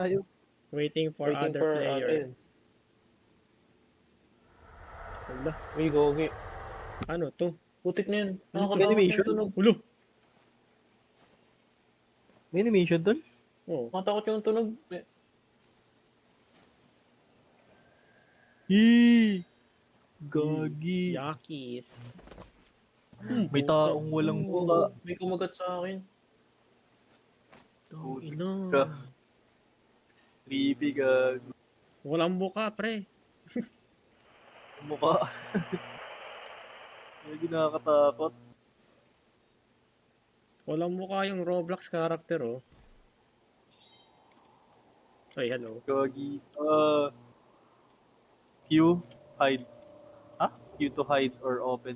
Tayo. Waiting for Waiting other for player. Wala. Uy, gogi. Ano to? Putik na yun. Ano to? Nakakatakot Animation? yung tunog. Ulo. May animation dun? Oh. Nakatakot yung tunog. Yee! Gagi. Yakis. May taong walang muka. May kumagat sa akin. Oh, ina. Ka. Creepy gagi. Walang buka, pre. Mukha. Gagi nakakatakot. Walang mukha yung Roblox character, oh. Ay, hello. Gagi. Q. Hide. Ha? Q to hide or open.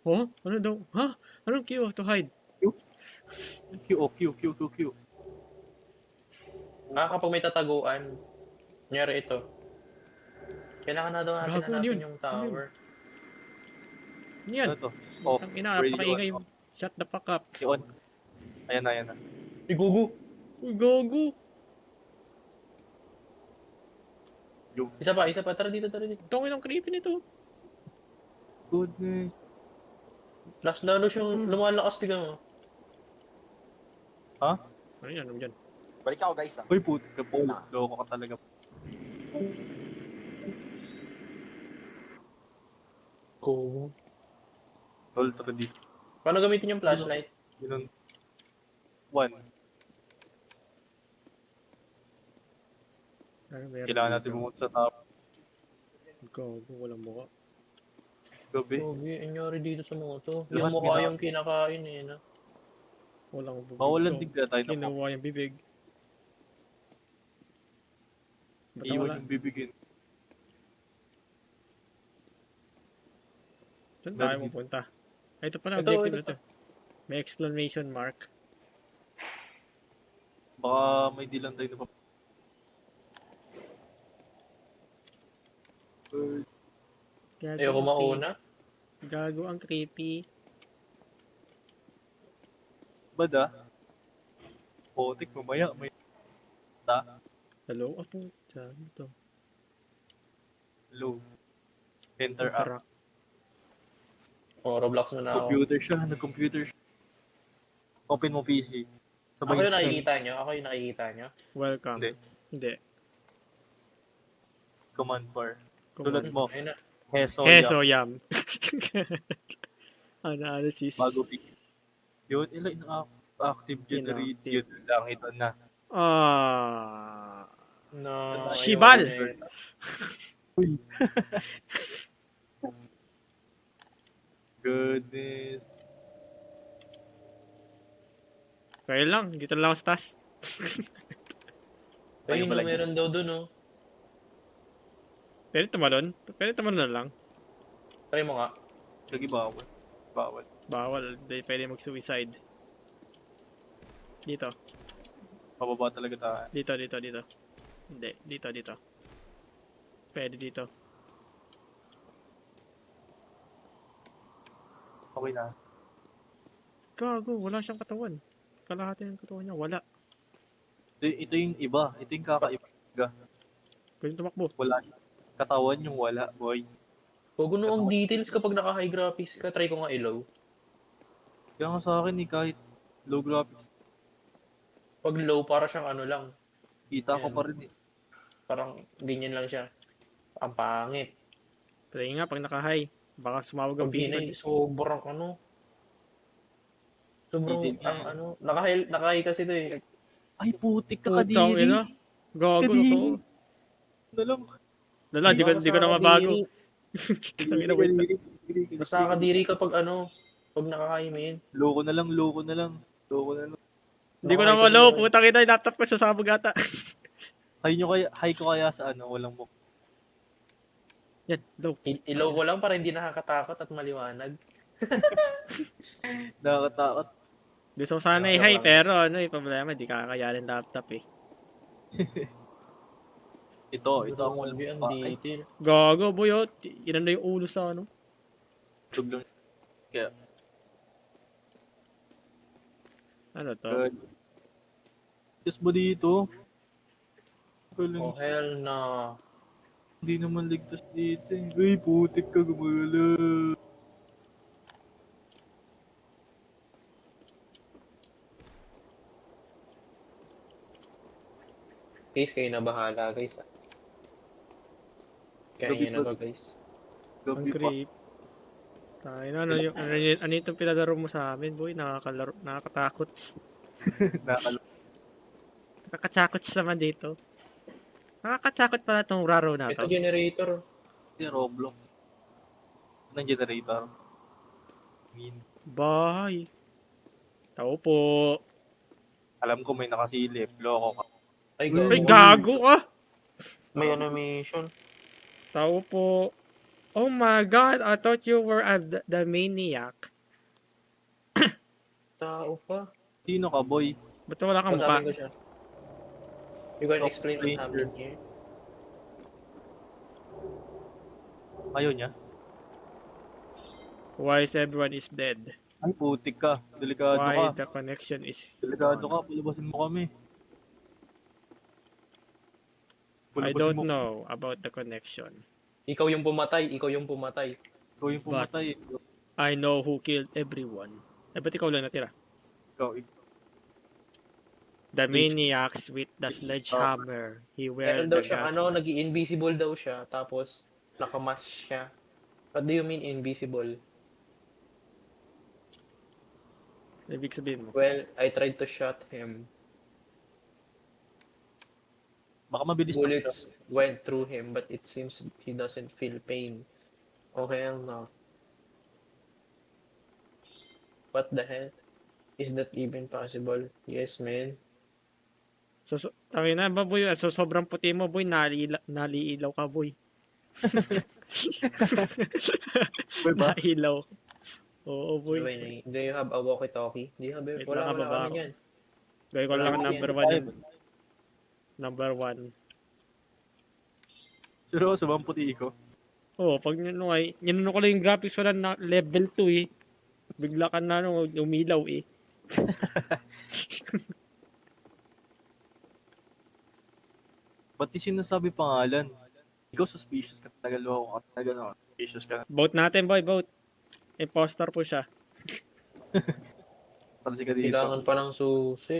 Oh? Ano daw? Ha? Anong Q to hide? Q. O, Q. Q to Q. Kapag may tataguan, nangyari ito. Kailangan na daw natin Gago, hanapin yun. yung tower. Ano yan? Ano to? Off. Ang ina, Radio napakaingay. on. Shut the fuck up. On. Ayan na, ayan na. Uy, gugu! Uy, gago. Yung Isa pa. Tara dito. Tongin ang creepy nito. goodness. Lalo siyang lumalakas, tiga mo. Ha? Ano yan? Ano yan? Balik ako guys Uy, putik ka po. Loko ka talaga. Gugu. Tol, tara dito. Paano gamitin yung flashlight? Yun. One. Ano, meron Kailangan dito. natin pumunta sa top. Gago, walang mukha. Gabi. Gogi, nangyari dito sa mga to. Lahat Yung mukha gina- yung kinakain eh, na. Walang bubig. Mawalan to. digla tayo na po. Kinuha yung bibig. Ba't Iwan wala? yung bibigin. Saan tayo Meron pupunta? Ay, ito pala, Ito, objective na ito. to. May exclamation mark. Baka may dilan tayo na pa. Gago Ayoko ang mauna. Gago ang creepy. Bada. Potik, mamaya. May ta. Hello? Ano? Saan ito? Low. Interact. Roblox mo na ako. Computer siya. Nag-computer siya. Open mo PC. Ako yung nakikita nyo? Welcome. Hindi. Hindi. Command bar. Command. Tulad mo. Ayun na. Heso. Keso yam. Analysis. Bago pick. Yun, ilan active Inactive. generate. Yun lang ito na. No. Shibal! ayoko na Goodness. Kaya lang, dito lang ako sa taas. Ayun, pala. meron daw dun, oh. Pwede tumalon? Pwede tumalon na lang. Try mo nga. Lagi bawal. Bawal. Bawal, di pwede mag-suicide. Dito. Pababa talaga tayo. Dito. Hindi, dito. Pwede dito. Okay na. Gago, wala siyang katawan. Kalahati ng katawan niya, wala. Ito yung iba. Ito yung kakaiba. Pwede tumakbo. Wala. Katawan yung wala, boy. Huwag no ang details kapag naka-high graphics ka. Try ko nga i-low. Kaya nga sa akin kahit low graphics, Pag low, para siyang ano lang. kita ko Ayan. pa rin eh. Parang ganyan lang siya. Ang pangit. Try nga, pag naka-high. Baka sumawag ang Pag pinay, bintag. sobrang ano. Sobrang, Hindi, ano. Naka-high kasi ito eh. Ay, putik ka Putang kadiri. ina. Gago, Kadiri. totoo. Ano lang. Lala, di ko na mabago. Tangina, wait lang. Basta nakadiri kapag ano. Pag naka-high, Loko na lang. Hindi ko na Nakakita malo, sila, eh. putang ina, yung laptop ko sasabog ata. High ko kaya sa ano, walang mo. Yan, low. Ilaw ko lang para hindi nakakatakot at maliwanag. Nakakatakot. Gusto ko sana i-high, pero ano yung problema, di kakayanin laptop eh. Ito ang Grabe, ang Ay, detail. Gago, boy, oh. Inan na yung ulo sa ano. tug lang. Kaya, Ano to? good. Just mo dito. Oh, hell no. Hindi naman ligtas dito eh. Uy, putik ka, gumala. Guys, kayo na bahala, guys. Kaya Gabi nyo na pa. ba, guys? Ang Gabi pa. creep. Tayo na, ano itong pinalaro mo sa amin, boy? Nakakatakot. Nakakal- Nakakatakot naman dito. Nakakatakot pala tong raro na Ito, to. generator. Yung Roblox. Ng generator. Bahay. Tao po. Alam ko may nakasilip. Loko ka. Ay, Uy, Ay, gago. gago ka! May animation. Tao po. Oh my god, I thought you were the maniac. Tao pa. Sino ka, boy? Ba't wala kang mukha? Kasama ko siya. You can Talk explain what stranger. happened here. Ayaw niya? Why is everyone is dead? Ay, putik ka. Delikado Why ka. the connection is Delikado ka. Palabasin mo kami. I Palabasin don't mo. know about the connection. Ikaw yung pumatay. Ikaw yung pumatay. Ikaw yung pumatay. I know who killed everyone. Eh, ba't ikaw lang natira? Ikaw. The maniacs with the sledgehammer. He wear Meron the daw siya, gas. nag-invisible daw siya. Tapos, nakamask siya. What do you mean invisible? Ibig sabihin mo. Well, I tried to shot him. Baka mabilis na siya. Bullets went through him, but it seems he doesn't feel pain. Okay, no. What the hell? Is that even possible? Yes, man. Tangina ba, boy? So, sobrang puti mo, boy. Naliilaw ka, boy. Boy ba? Nailaw. Oo, boy. Do you have a walkie-talkie? Do you have a... Wait, Wala nakababa kami ako. yan. Gawin ko Wala lang akong number yan. 1 yun. Number 1. Pero sa bang puti ko. Oo, pag ninuno ko lang yung graphics wala na level 2 eh. Bigla ka na umilaw eh. Ba't di sinasabi pangalan? Ikaw suspicious ka talaga, loko ka talaga, no? Suspicious ka. Vote natin, boy, vote. Imposter po siya. Talsi ka dito. Kailangan pa ng susi.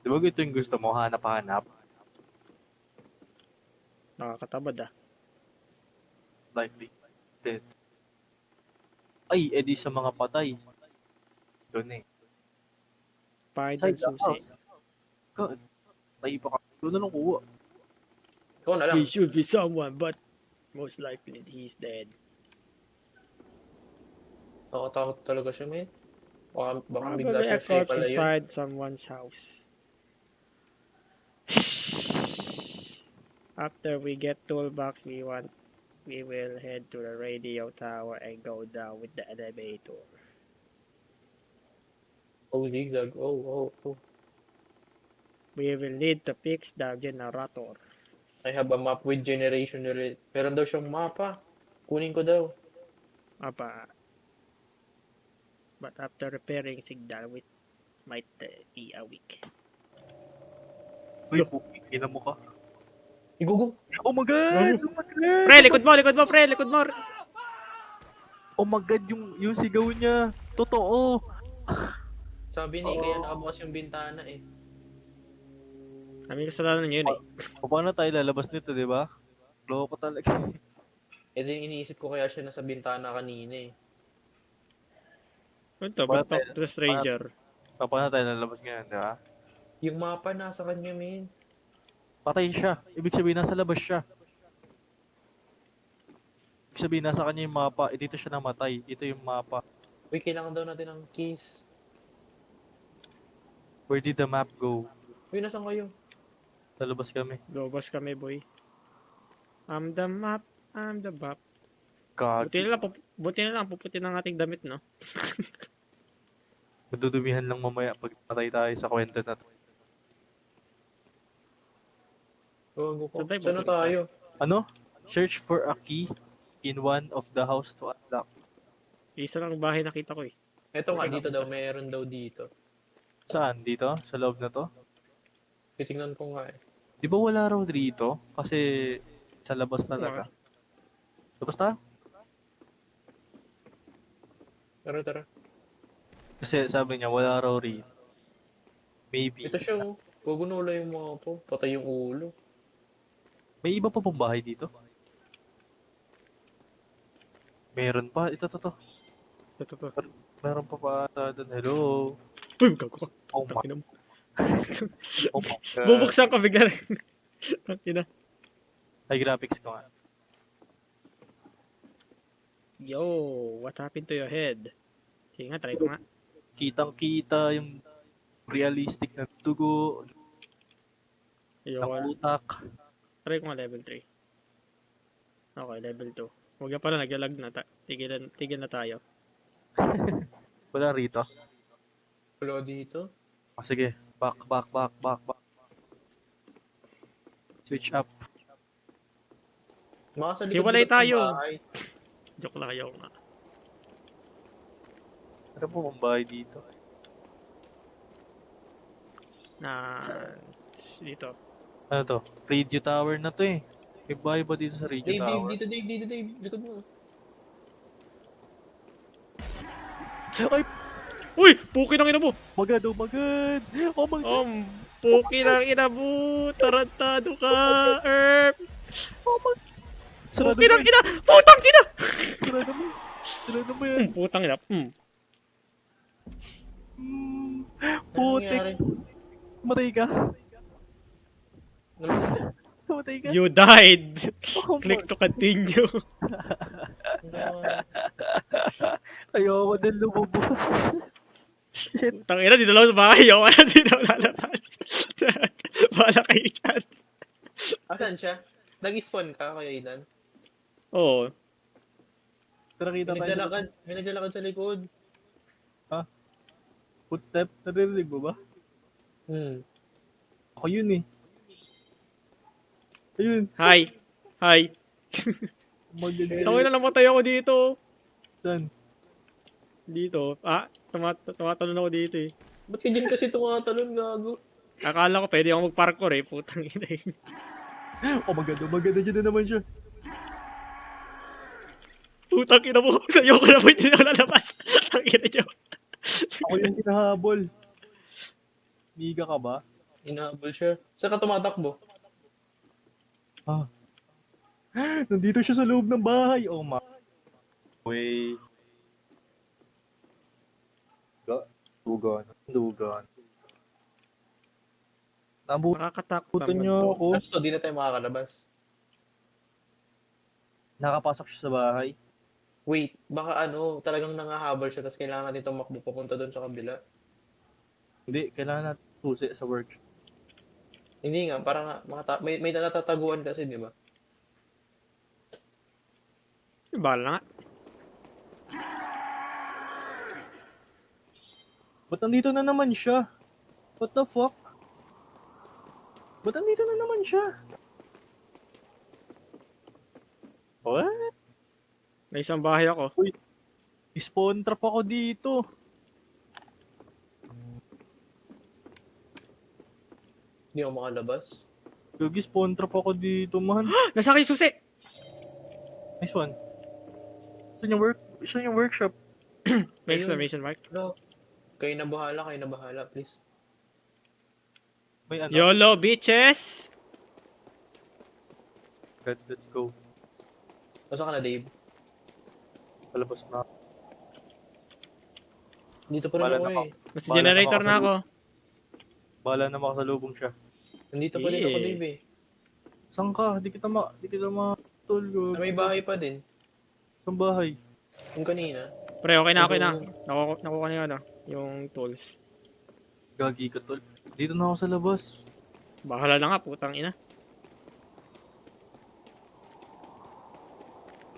Di ba ito yung gusto mo, hanap-hanap? Nakakatabad ah. Likely. Dead. Ay, edi sa mga patay. Doon eh. Find Side and susi. house. God. Tayo pa ka. Doon na lang kuha. Ikaw na lang. He should be someone, but most likely he's dead. Nakatakot talaga siya, man. Baka Probably bigla siya a corpse pala yun. inside someone's house. After we get toolbox, we will head to the radio tower and go down with the elevator. Oh, zigzag. Oh. We will need to fix the generator. I have a map with generation rate. Meron daw siyang mapa. Kunin ko daw. Apa. But after repairing signal, it might be a week. Uy, puki. Ina mo ka. Igugo. Oh my God! Oh my God! Pre, likod mo, pre, likod mo. Oh my God, yung sigaw niya. Totoo. Sabi ni kaya nakabukas yung bintana eh. Kami kasalanan yun eh. O paano tayo lalabas nito, di ba? Loko talaga. Ito yung iniisip ko kaya siya nasa bintana kanina eh. Ito, Wala ba't talk tayo. to the stranger? Paano tayo lalabas ngayon, di ba? Yung mapa nasa kanya, men. Patay siya. Ibig sabihin, nasa labas siya. Ibig sabihin, nasa kanya yung mapa. Eh, dito siya namatay. Ito yung mapa. Uy, kailangan daw natin ng keys. Where did the map go? Uy, nasan kayo? Sa labas kami. Lobos kami, boy. I'm the map, I'm the map. Kaki. Buti na lang, puputi ng ating damit, no? Madudumihan lang mamaya pag patay tayo sa kwento na to. Gago ko. Saan tayo Saan na pupunta? tayo? Ano? Search for a key in one of the house to unlock. Isa lang bahay nakita ko eh. Eto nga, dito daw. Meron daw dito. Saan? Dito? Sa loob na to? Titingnan ko nga eh. Di ba wala raw dito? Kasi sa labas talaga. Labas tayo? Tara, tara. Kasi sabi niya wala raw rito. Maybe. Ito siya, oh. Gugunula yung mga po. Patay yung ulo. May iba pa pong bahay dito? Meron pa. Ito. Ito. Meron pa pa doon. Hello. Uy, gago ka. Oh my, Tangina mo. oh my God. Bubuksan ka bigla. Tangina. Ay, graphics ko nga. Yo, what happened to your head? Sige nga, try ko nga. Kitang-kita yung realistic na dugo, Ayoko na. ng utak. Try ko nga level 3. Okay, level 2. Huwag na pala, naglalag na. Tigil na tayo. Wala rito. Wala dito. Oh, sige. Back. Switch up. Mga sa Hiwalay likod-likod ng tayo. bahay. Joke lang, ayoko nga. Ano po ang bahay dito? Dito. Ano to? Radio tower na to eh. May bahay ba dito sa radio Dave, tower? Dave. Likod mo. Ay! Uy! Puki ng ina mo! Magad! Oh my God! Oh my God! Puki ng ina mo! Tarantado ka! Erp! Oh my God! Sarado Puki mo ng ina! Putang ina! Sarado mo yan. Putang ina. Ano Putik! nangyari? Matay ka! Ano? Matay ka! You died! Oh my- Click to continue. Ayoko din lumubos. Shit. Putang ina, dito lang sa bahay. Ayoko na, dito lalabas. Bahala kayo dyan. Asan siya? Nag-spawn ka, Kuya Ilan? Oo. Tara kita tayo. May naglalakad sa likod. Footstep. Naririnig mo ba? Ako yun eh. Ayun. Hi. Maganda. Tawin na namatay ako dito. Saan? Dito. Tumatalon ako dito eh. Ba't ka dyan kasi tumatalon, gago? Akala ko pwede ako mag-parkour eh. Putang ina eh. Oh maganda. Dyan na naman siya. Putang ina mo. Sa'yo ko na po hindi na lalabas. Ang ina nyo. Ako yung hinahabol. Miga ka ba? Inahabol siya. Saan ka tumatakbo? Nandito siya sa loob ng bahay. Oh my. Wait. Dugan. Nakakatakot Nabutan naman niyo to. ako. Ano to? Di na tayo makakalabas. Nakapasok siya sa bahay. Wait, baka talagang nangahabol siya tapos kailangan natin tumakbo papunta doon sa kabila. Hindi, kailangan natin susi sa workshop. Hindi nga, para nga, may natataguan kasi, di ba? Bahala nga. Ba't nandito na naman siya? What the fuck? Ba't nandito na naman siya? What? May isang bahay ako. Spawn trap ako dito. Hindi ako makalabas. Gagi, spawn trap ako dito, man. Nasa akin yung susi! Nice one. Saan yung workshop? May Ayun. exclamation mark. Hello? Kayo na bahala, please. May ano? YOLO, bitches! God, let's go. Nasaan ka na, Dave? Palabas na. Dito pa rin Wala ako na eh. Nasa Bahala generator naman na ako. Bahala na makasalubong siya. Nandito pa rin ako, Yeah. Dave eh. Saan ka? Di kita matulog. Na may bahay pa din. Saan bahay? Yung kanina. Pre, okay na. Nakuha na yung tools. Gagi ka, tol. Dito na ako sa labas. Bahala na nga, putang ina.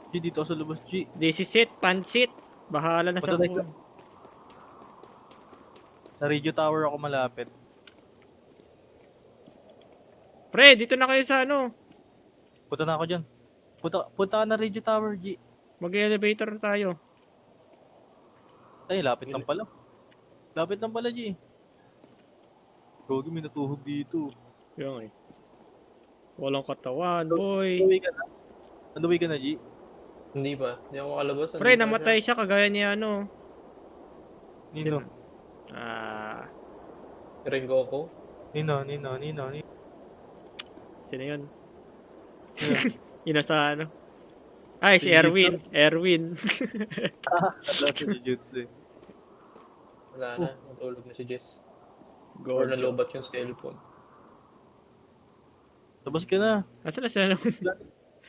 G, dito ako sa labas, G. This is it, pansit. Bahala na sa Punta tayo buwan. Sa radio tower ako malapit. Pre, dito na kayo sa ano. Punta na ako dyan. Punta ka na radio tower, G. Mag-elevator tayo. Ay, lapit lang pala. Lapit lang pala, G. Gogi, may natuhog dito. Yung eh. Walang katawan, boy. Umuwi ka na? Umuwi ka na, G? Hindi pa. Hindi ako makalabas. Pre, Nandito na namatay siya kagaya niya ano. Nino? Ah, siya. Rengoku. Nino. sino yun? Nino. Yun na sa ano. Ay, si Si Erwin. Erwin. Wala sa Jujutsu eh. Wala na. Natulog na si Jess. Or Gordo. nalobat yung cellphone. Labas ka na. Asa na siya?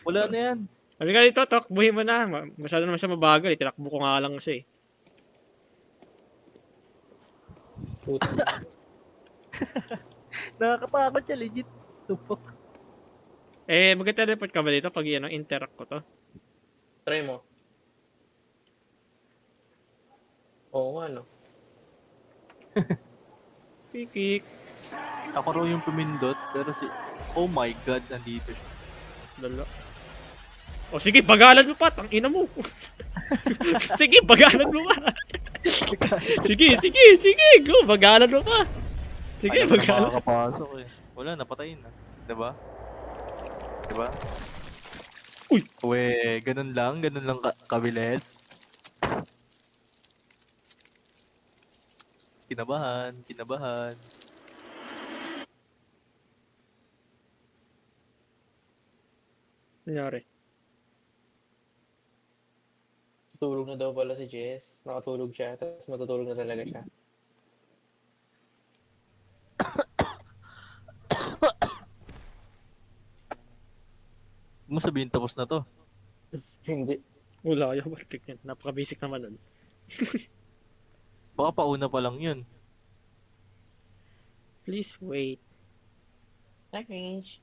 Wala na yan. Sabi ka dito, takbuhin mo na. Masyado naman siya mabagal. Tinakbo ko nga lang siya eh. Puta. Nakakatakot siya, legit. The fuck? Eh, mag-teleport ka ba dito pag yan, interact ko to? Try mo. Oo nga, no? Kikik. Ako raw yung pumindot, pero si... Oh my god, nandito siya. Lalo. O sige, bagalan mo pa. Tangina mo. Sige, bagalan mo pa. Sige. Go, bagalan mo pa. Sige, Ayaw na bagalan. makakapasok eh. Wala, napatayin na. Diba? Uy! Uwe, ganun lang kabilis. Kinabahan. Nangyari. Tulog na daw pala si Jess. Nakatulog siya. Tapos matutulog na talaga siya. Huwag mo sabihin tapos na to. Hindi. Wala, ayaw balik yan. Napaka-basic naman nun. Baka pauna pa lang yun. Please wait. Orange.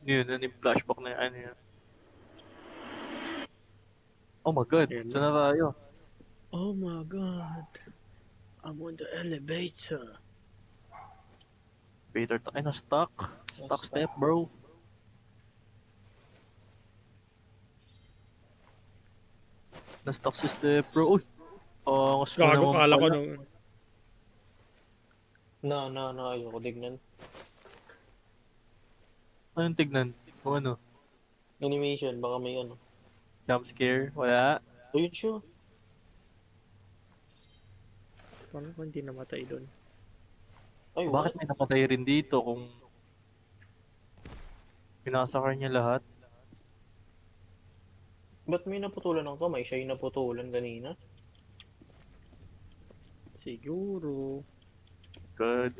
Yun, ano yung flashback na ano yun. Oh my god, Yun. saan na tayo? Oh my god. I'm on the elevator. Peter, ay na-stuck. Stuck step, bro. Na-stuck si step, bro. Uy! Oh, mas mo Gago, naman kala ko pala. nung... Ayoko tignan. Anong tignan? Kung ano? Animation, baka may ano. Jump scare? Wala. Ayun siya. Paano ko hindi namatay doon? Ay, Bakit may napatay rin dito kung pinasakar niya lahat? Ba't may naputulan ng kamay? Siya yung naputulan kanina. Siguro. God.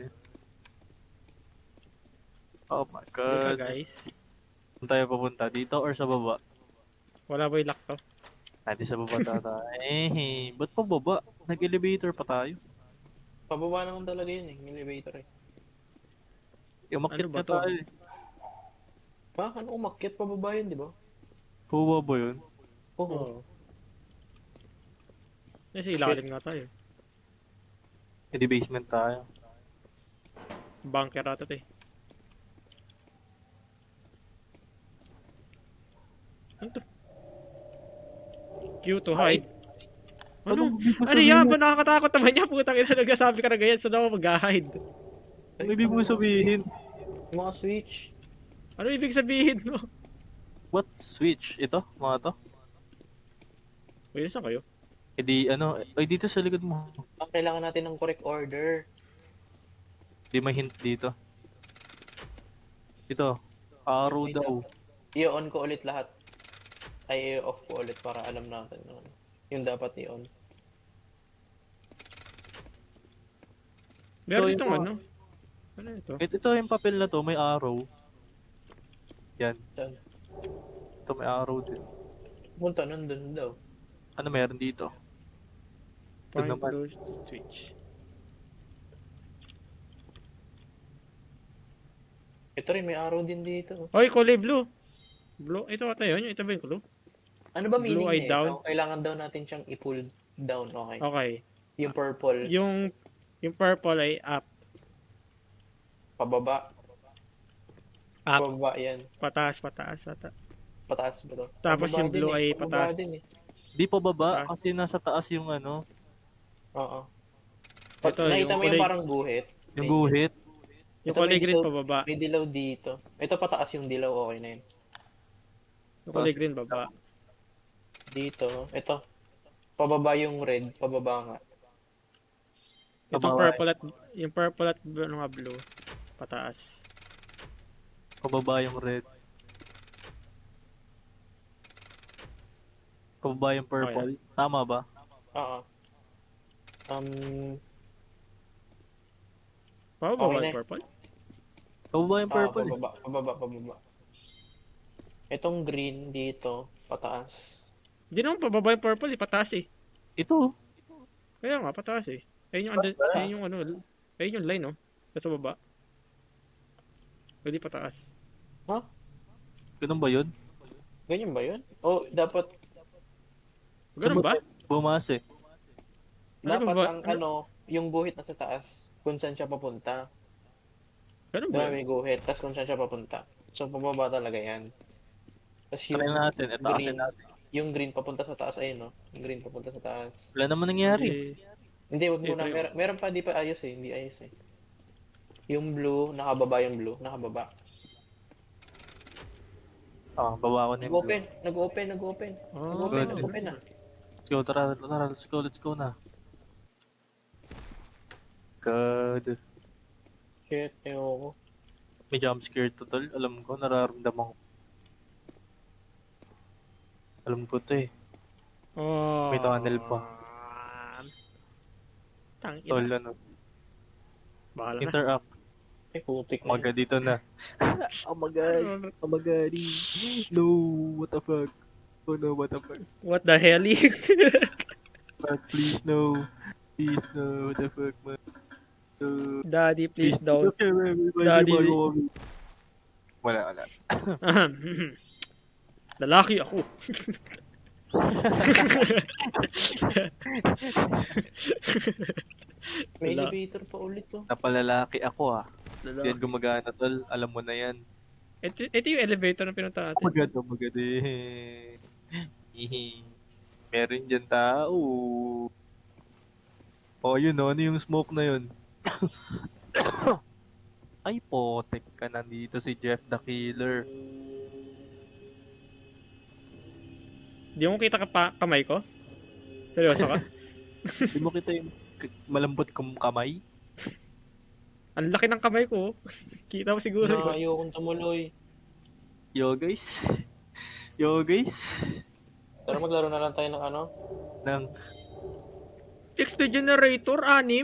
Oh my Dito god. guys. Saan tayo papunta? Dito or sa baba? Wala ba yung lock to? Hindi sa baba tayo. Ba't pa baba? Nag-elevator pa tayo. Pababa naman talaga yun eh. Yung elevator eh. Umakyat Ano ba ka to? tayo eh. Pa, ano umakyat? Pababa yun, di ba? Huwa ba yun? Oo. Oo. Kasi ilalim nga tayo. Hindi basement tayo. Bunker ata to eh. Ano to? Q to hide. Ano? Ano yan? Ba nakakatakot naman niya? Putang ina, nagsasabi ka na ganyan. Saan ako mag-hide? Ano ibig mo sabihin? Mga switch. Ano ibig sabihin mo? What switch? Ito? Mga to? Uy, saan kayo? E di ano? Ay dito sa likod mo. Ang kailangan natin ng correct order. Di may hint dito. Ito. Arrow Wait daw. I-on ko ulit lahat. Ay, i-off ko ulit para alam natin. Yung dapat i-on. Meron Ito ditong yung- ano? Ano ito? Ito yung papel na to, may arrow. Yan. Saan? Ito may arrow din. Punta nandun daw. Ano meron dito? Ito Find naman. blue switch. Ito rin, may arrow din dito. Hoy, kulay blue. Blue. Ito ata yun. Ito ba yung blue? Ano ba Blue meaning eye nito? down. Kailangan daw natin siyang i-pull down, okay? Okay. Yung purple, Yung purple ay up. pababa. Up. Pababa yan. Pataas. Pataas ba to? Tapos Pababa yung din blue eh. ay Pababa pataas. din eh. Di pa baba Pataas. kasi nasa taas yung ano, Oo. Ito, Nakita yung mo yung kulay, parang guhit? yung Ayun yun. guhit. yung Ito may kulay green dilaw, pababa. may dilaw dito. Ito pataas yung dilaw, okay na yun. Yung kulay green baba. Dito, ito. Pababa yung red, pababa nga. Itong Pababa. yung purple at ano nga blue. Pataas. Pababa yung red. Pababa yung purple. Tama ba? Oo. Um, Pababa Okay na yung eh. purple? Pababa yung purple eh. pababa. Itong green dito, pataas. Hindi naman pababa yung purple eh. Pataas eh. Ito. Kaya nga, pataas eh. Ayun yung ano, ayun yung line, no? Sa baba. Pwede pataas. Ganun ba yun? Ganyan ba yun? O, dapat, Ganun ba? Bumas eh. Ano dapat ba? ang ano, yung guhit nasa taas, kung saan siya papunta. Ganun Diba ba? may guhit, tapos kung saan siya papunta. So, pababa talaga yan. Tapos Try natin. Itaasin natin. yung green papunta sa taas, ayun no? Yung green papunta sa taas. Wala naman nangyari. Hindi, wag muna. Hindi, Meron pa, di pa ayos eh. Hindi ayos eh. Yung blue, nakababa yung blue. Nakababa. Baba ko na yung blue. Nag-open. Oh, Nag-open na. Let's go, tara, let's go na. God. Shit, ayoko. May jump scare to tol. Alam ko, nararamdaman ko. Alam ko to eh. Oh. May tunnel pa. Tangina. Tol, ano. Bahala na. Interact. Ay, putik na. Umaga dito na. Oh my god. Oh my god. No, what the fuck. Oh no, what the fuck. What the hell? Fuck, please no. Please no, what the fuck man. No. Daddy, please don't. Okay, Daddy. Wala. Lalaki ako. May Wala. elevator pa ulit to. Napalalaki ako ah. Lalaki. Yan gumagana tol. Alam mo na yan. Ito yung elevator na pinunta Oh my natin. god, oh my god eh. Meron dyan tao. Oh, yun oh. Ano yung smoke na yun? Ay, potek ka. Nandito si Jeff the Killer. Di mo kita kamay ko? Seryoso ka? Di mo kita yung malambot kong kamay? Ang laki ng kamay ko. Kita mo siguro. Na, ayokong tumuloy. Yo guys. Yo guys. Tara maglaro na lang tayo ng ano. Nang Chicks the generator, 6.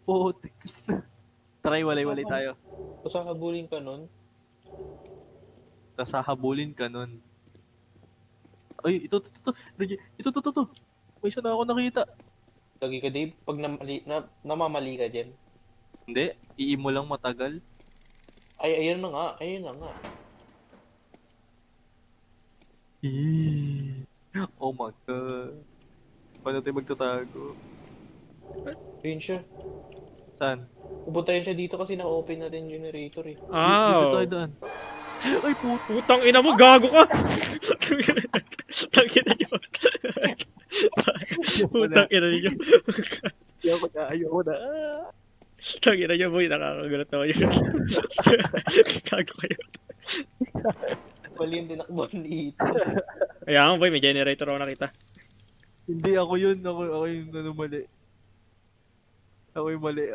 potek. Try walay-walay tayo. Kung saan habulin ka nun, Tapos hahabulin ka nun. Ay, ito. Ito. May isa na ako nakita. lagi ka Dave, pag namamali ka dyan. Hindi, iimo lang matagal. Ay, ayun na nga. Oh my god. Paano tayo magtatago? Ayun siya. Saan? Pupuntahin siya dito kasi naka-open na din yung generator eh. Dito Ow. tayo daan. Ay, puto. Putang ina mo, gago ka! Tangina nyo. Putang ina nyo. Ayoko na. Tangina nyo, boy. Nakakagulat naman yun. Gago kayo. Mali yung dinakbuhan dito. Kaya nga, boy. May generator ako nakita. Hindi, ako yun. Ako yung ano mali. Ako yung mali.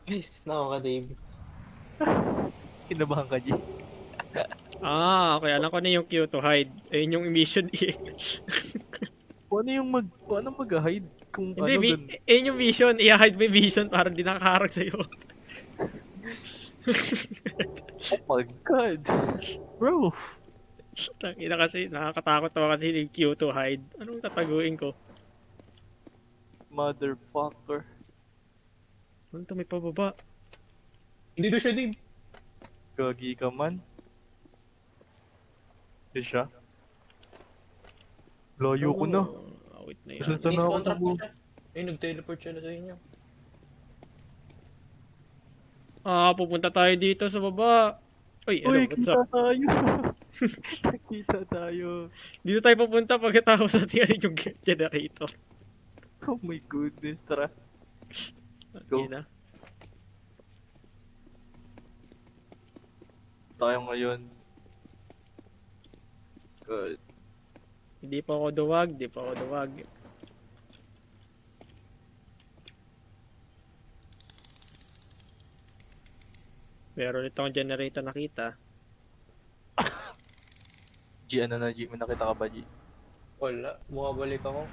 Guys, nako ka Dave. Kinabahan ka, G. Okay. Alam ko na yung Q to hide. Ayun yung mission eh. Paano mag-hide? Kung Hindi, ano dun? ayun yung vision. I-hide mo yung vision para hindi nakaharag sa'yo. Oh my god. Bro. Tangina kasi, nakakatakot naman kasi yung Q to hide. Anong tataguin ko? Motherfucker. Ano to, may pababa? Hindi doon siya Dave. Gagi ka man. Yun siya. Layo ko na. Awit na yan. Gusto na Please ako contract sa mo siya. Ay, nag-teleport siya na sa inyo. Pupunta tayo dito sa baba. Uy, Uy, what's kita up? tayo. Nakita tayo. Dito tayo pupunta pagkatapos natin yung generator. Oh my goodness, tara. Go. Yun na. Tayo ngayon. Good. Hindi pa ako duwag, Pero ulit akong generator nakita. G, ano na G? May nakita ka ba G? Wala. Bumabalik ako.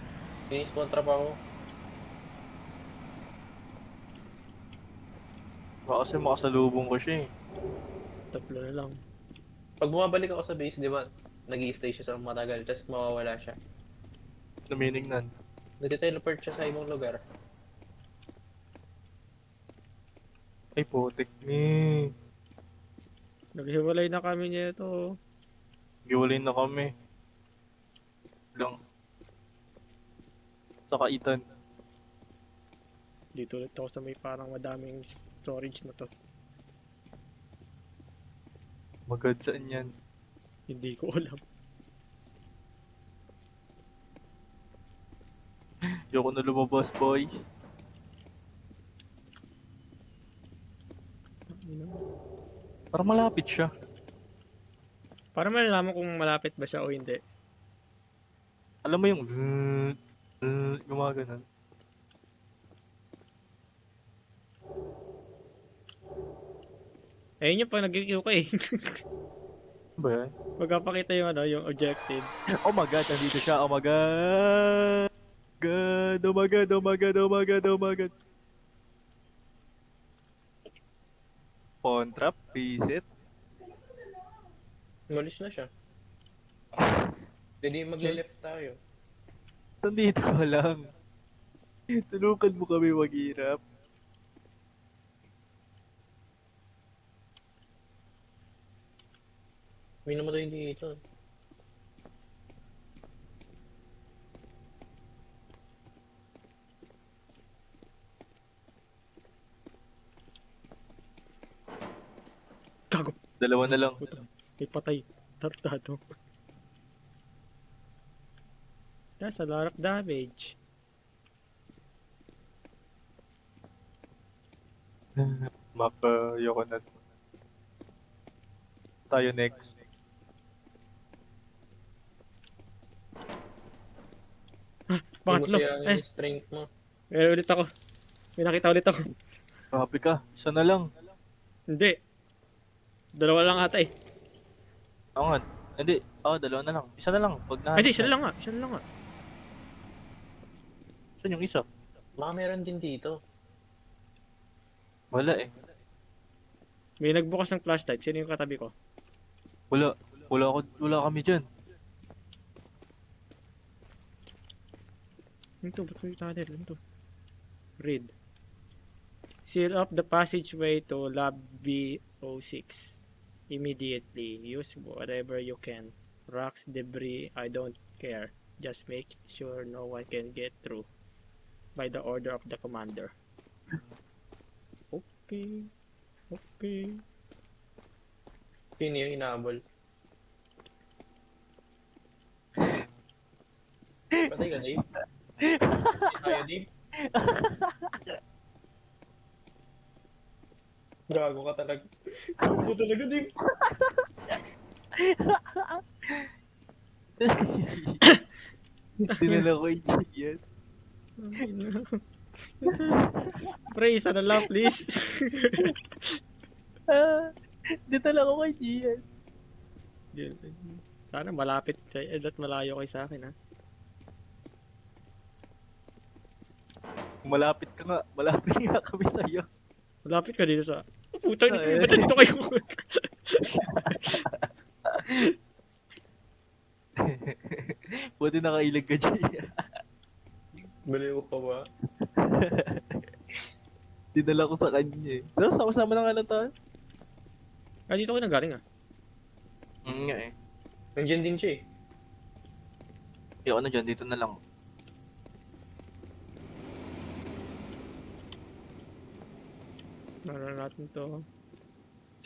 Finish contract ako. Baka kasi makasalubong ko siya eh. Tatlo na lang. Pag bumabalik ako sa base, di ba, nag-i-stay siya sa matagal, tapos mawawala siya. Ano meaning nun? Nag-teleport siya sa ibang lugar. Ay, putik ni. Naghiwalay na kami nito. Giwalay na kami. Lang. Saka Ethan. Dito ulit ako sa may parang madaming storage na to. Magad saan yan? Hindi ko alam. Ayoko na lumabas, boy. Parang malapit siya. Para malalaman kung malapit ba siya o hindi. Alam mo yung gumagano. Ayun yung pag nag-queue ka eh. Ano ba yan? Magpapakita yung ano, yung objective. Oh my god, nandito siya. Oh my god. God, oh my god, oh my god, oh my god, oh my god. Contrap, visit. Umalis na siya. Hindi magle-left tayo. Nandito ka lang. Tulungan mo kami maghirap. May namatay dito. Gago. Dalawa na lang. Puta. May patay. Tartado. That's a lot of damage. Map, ayoko na. Tayo next. Hindi mo Pangatlo. sayangin yung strength mo. Meron ulit ako. May nakita ulit ako. Grabe ka. Isa na lang. Hindi. Dalawa lang ata eh. Oo nga. Hindi. Dalawa na lang. Isa na lang. Pag na. Ay, di, siya lang nga. Siya lang nga. Saan yung isa? Baka meron din dito. Wala eh. May nagbukas ng flashlight. Sino yung katabi ko? Wala. Wala kami dyan. Ito, ba't may tunnel? Ito. Read. Seal up the passageway to lab B06. Immediately. Use whatever you can. Rocks, debris, I don't care. Just make sure no one can get through. By the order of the commander. Okay. Okay. Sino yung inaabol? Patay ka, Dave? Patay tayo, Dave? Gago ka talaga. Gago ka talaga, Dave. Dinala ko yung yan. Pre, isa na lang, please. Dinala ko kay Gian. Sana malapit kayo at malayo kayo sa akin, ha? Kung malapit ka nga, malapit nga kami sa'yo. Malapit ka dito sa... Puta, ba't dito kayo? Buti nakailag ka dyan. Baliw pa ba? Dinala ko sa kanya eh. Pero sama na nga lang tayo. Dito ko nang galing, ah. Nga eh. Nandiyan din siya eh. Ayoko na dyan, dito na lang. Meron natin to.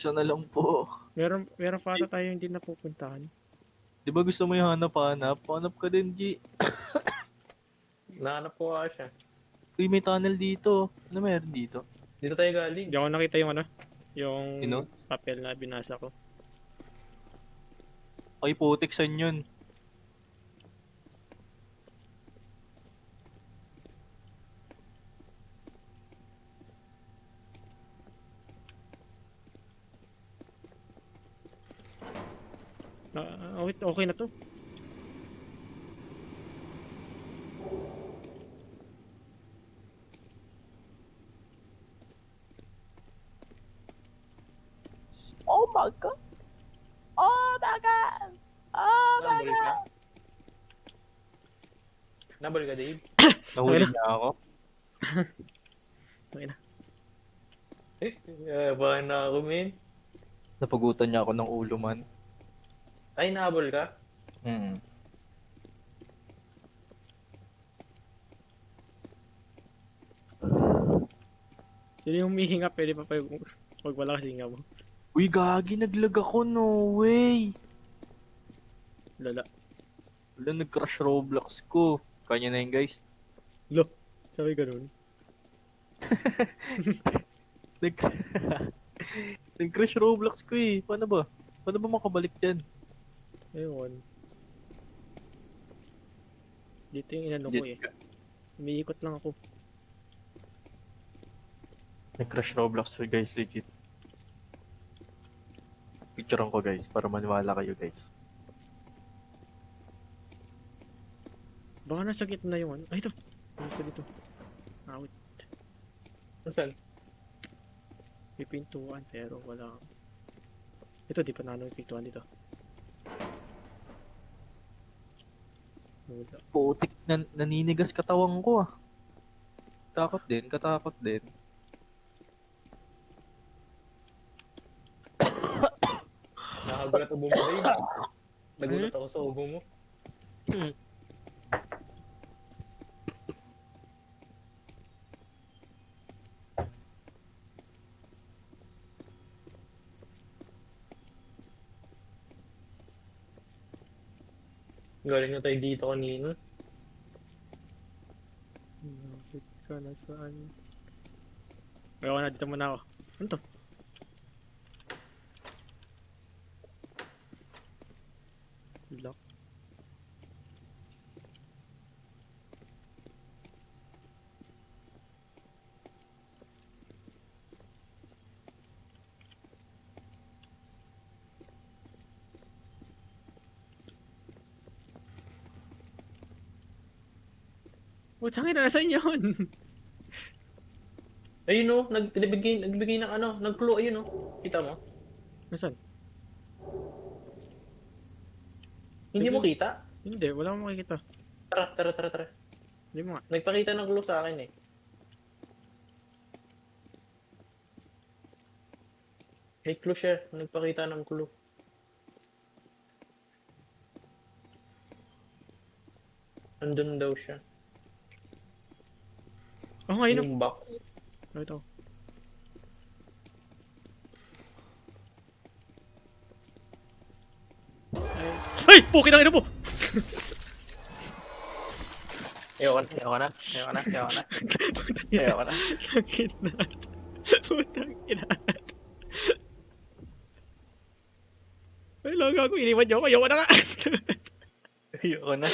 Isa na lang po. Meron pa ata tayo hindi napupuntahan. Di ba gusto mo yung hanap-hanap? Hanap ka din, G. Nahanap ko nga siya. Uy, may tunnel dito. Ano meron dito? Dito tayo galing. Hindi ako nakita yung ano, yung Sino? papel na binasa ko. Ay, putik san yun. Okay na to. Oh my God! Oh my God! Oh Nabol ka? Nabol ka, Dave? Nahuli niya ako. Okay na. Baka na ako, men. Napagutan niya ako ng ulo, man. Ay, nahabol ka? Hmm. Sino yung humihinga, pwede pa pag wala kasi hinga mo. Uy, gagi, naglag ako, no way! Lala. Wala, nag-crash Roblox ko. Kanya na yun, guys. Lo, sabi ganun. Nag... Nag-crash Roblox ko eh. Paano ba? Paano ba makabalik dyan? Ewan. Dito yung inano ko eh. Umiikot lang ako. Nag-crash Roblox ko, guys, legit. Picturean ko, guys, para maniwala kayo, guys. Baka nasa gitna yung ano. Ay, ito. Nasa dito. Out. Saan? May pintuan pero wala. Ito, di pa na yung pintuan dito. Wala. Putik, naninigas katawan ko ah. Katakot din. Nakagulat ubo mo, Dave. Nagulat ako sa ubo mo. Galing na tayo dito kanina. Lapit ka na saan? Ayaw na, dito muna ako. Ano to? Lock. Putangin na, nasaan yun? Ayun o, nagbigay ng ano, nag-clue, ayun o. Kita mo? Nasaan? Hindi mo kita? Hindi, wala akong makikita. Tara. Hindi mo nga. Nagpakita ng clue sa akin eh. May clue siya, nagpakita ng clue. Andun daw siya. Oh, ngayon. Yung box. Oh, ito. Ay! Pukin ang ina mo! Ayoko na. Sakit na. Putang ina. Ay, lang ako. Iniwan niyo ako. Ayoko na nga. Ayoko na.